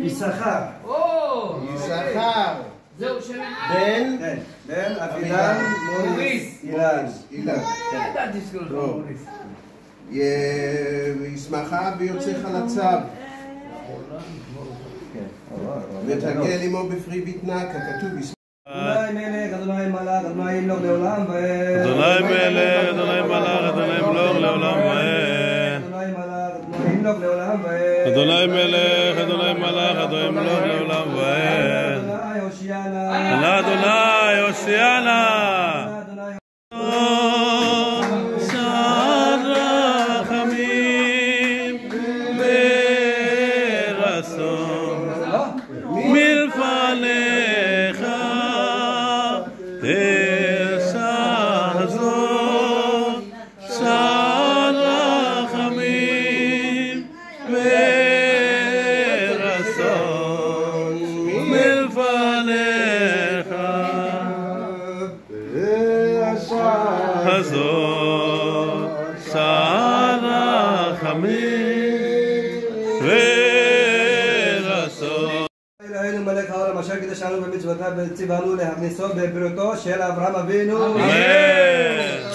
יששכר. יששכר. זהו שם. בן אבידן מוריס. אילן. ידעתי שקוראים לך מוריס. ישמחה ויוצא חלציו. ותגל עמו בפרי בטנה, ככתוב אדוני מלך, אדוני מלך, אדוני ימלוך לעולם ועד. אדוני מלך, אדוני מלך, אדוני ימלוך לעולם ועד. אדוני מלך, אדוני ימלוך לעולם ועד. אדוני מלך, אדוני מלך, אדוני ימלוך לעולם ועד. אדוני הושיענה. אדוני הושיענה. שר רחמים ורצון מלפניך תשחזור. שר רחמים ורצון מלפניך הזאת. שר רחמים ורצון. אלוהינו מלך העולם אשר קידשנו במצוותיו וציוונו להכניסו בבריתו של אברהם אבינו. אמן.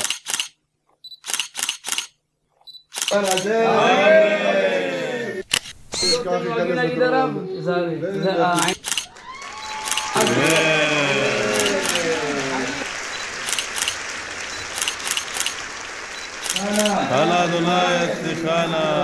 אנא אדוני הצליחנה.